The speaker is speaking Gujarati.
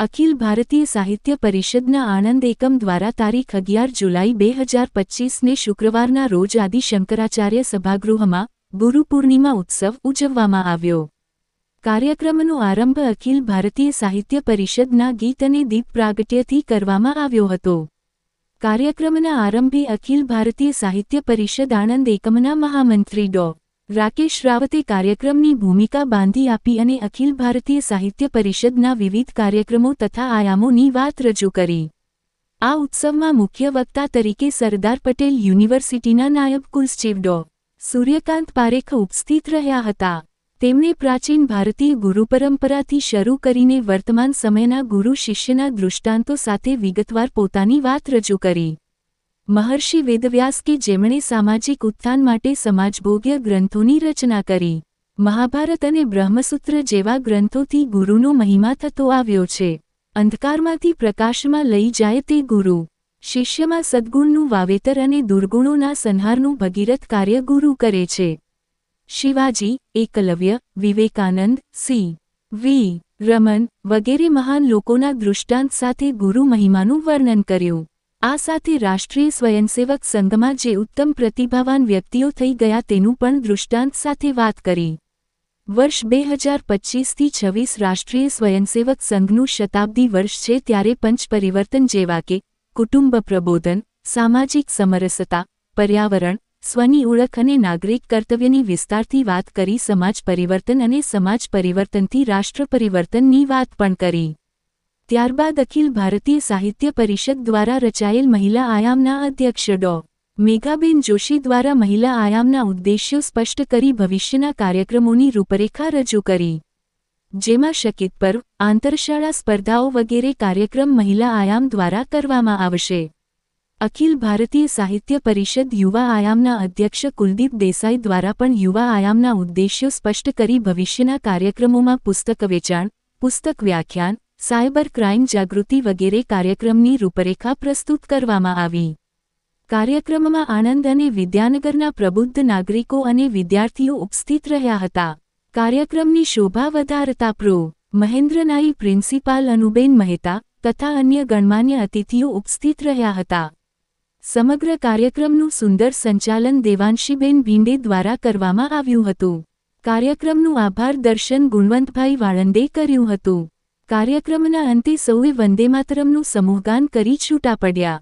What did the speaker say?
અખિલ ભારતીય સાહિત્ય પરિષદના આણંદ એકમ દ્વારા તારીખ 11 જુલાઈ 2025ને શુક્રવારના રોજ આદિ શંકરાચાર્ય સભાગૃહમાં ગુરુ પૂર્ણિમા ઉત્સવ ઉજવવામાં આવ્યો. કાર્યક્રમનો આરંભ અખિલ ભારતીય સાહિત્ય પરિષદના ગીત અને દીપ પ્રાગટ્યથી કરવામાં આવ્યો હતો. કાર્યક્રમના આરંભે અખિલ ભારતીય સાહિત્ય પરિષદ આણંદ એકમના મહામંત્રી ડો. રાકેશ રાવતે કાર્યક્રમની ભૂમિકા બાંધી આપી અને અખિલ ભારતીય સાહિત્ય પરિષદના વિવિધ કાર્યક્રમો તથા આયામોની વાત રજૂ કરી. આ ઉત્સવમાં મુખ્ય વક્તા તરીકે સરદાર પટેલ યુનિવર્સિટીના નાયબ કુલસચિવ ડો. સૂર્યકાંત પારેખ ઉપસ્થિત રહ્યા હતા. તેમણે પ્રાચીન ભારતીય ગુરુ પરંપરાથી શરૂ કરીને વર્તમાન સમયના ગુરુ શિષ્યના દૃષ્ટાંતો સાથે વિગતવાર પોતાની વાત રજૂ કરી. મહર્ષિ વેદવ્યાસ કે જેમણે સામાજિક ઉત્થાન માટે સમાજભોગ્ય ગ્રંથોની રચના કરી. મહાભારત અને બ્રહ્મસૂત્ર જેવા ગ્રંથોથી ગુરુનો મહિમા થતો આવ્યો છે. અંધકારમાંથી પ્રકાશમાં લઈ જાય તે ગુરુ. શિષ્યમાં સદ્ગુણનું વાવેતર અને દુર્ગુણોના સંહારનું ભગીરથ કાર્ય ગુરુ કરે છે. શિવાજી, એકલવ્ય, વિવેકાનંદ, સી. વી. રમન વગેરે મહાન લોકોના દૃષ્ટાંત સાથે ગુરુ મહિમાનું વર્ણન કર્યું. આ સાથે રાષ્ટ્રીય સ્વયંસેવક સંઘમાં જે ઉત્તમ પ્રતિભાવાન વ્યક્તિઓ થઈ ગયા તેનું પણ દૃષ્ટાંત સાથે વાત કરી. વર્ષ 2025થી 26 રાષ્ટ્રીય સ્વયંસેવક સંઘનું શતાબ્દી વર્ષ છે ત્યારે પંચ પરિવર્તન જેવા કે કુટુંબ પ્રબોધન, સામાજિક સમરસતા, પર્યાવરણ, સ્વની ઓળખ અને નાગરિક કર્તવ્યની વિસ્તારથી વાત કરી સમાજ પરિવર્તન અને સમાજ પરિવર્તનથી રાષ્ટ્ર પરિવર્તનની વાત પણ કરી. ત્યારબાદ અખિલ ભારતીય સાહિત્ય પરિષદ દ્વારા રચાયેલ મહિલા આયામના અધ્યક્ષ ડો. મેઘાબેન જોશી દ્વારા મહિલા આયામના ઉદ્દેશ્યો સ્પષ્ટ કરી ભવિષ્યના કાર્યક્રમોની રૂપરેખા રજૂ કરી. જેમાં શકિત પર્વ, આંતરશાળા સ્પર્ધાઓ વગેરે કાર્યક્રમ મહિલા આયામ દ્વારા કરવામાં આવશે. અખિલ ભારતીય સાહિત્ય પરિષદ યુવા આયામના અધ્યક્ષ કુલદીપ દેસાઈ દ્વારા પણ યુવા આયામના ઉદ્દેશ્યો સ્પષ્ટ કરી ભવિષ્યના કાર્યક્રમોમાં પુસ્તક વેચાણ, પુસ્તક વ્યાખ્યાન, સાયબર ક્રાઇમ જાગૃતિ વગેરે કાર્યક્રમની રૂપરેખા પ્રસ્તુત કરવામાં આવી. કાર્યક્રમમાં આણંદ અને વિદ્યાનગરના પ્રબુદ્ધ નાગરિકો અને વિદ્યાર્થીઓ ઉપસ્થિત રહ્યા હતા. કાર્યક્રમની શોભા વધારતા પ્રો. મહેન્દ્ર નાઈ પ્રિન્સિપાલ અનુબેન મહેતા તથા અન્ય ગણમાન્ય અતિથિઓ ઉપસ્થિત રહ્યા હતા. સમગ્ર કાર્યક્રમનું સુંદર સંચાલન દેવાંશીબેન ભીંડે દ્વારા કરવામાં આવ્યું હતું. કાર્યક્રમનું આભાર દર્શન ગુણવંતભાઈ વાળંદે કર્યું હતું. કાર્યક્રમના અંતે સૌએ વંદેમાતરમનું સમૂહગાન કરી છૂટા પડ્યા.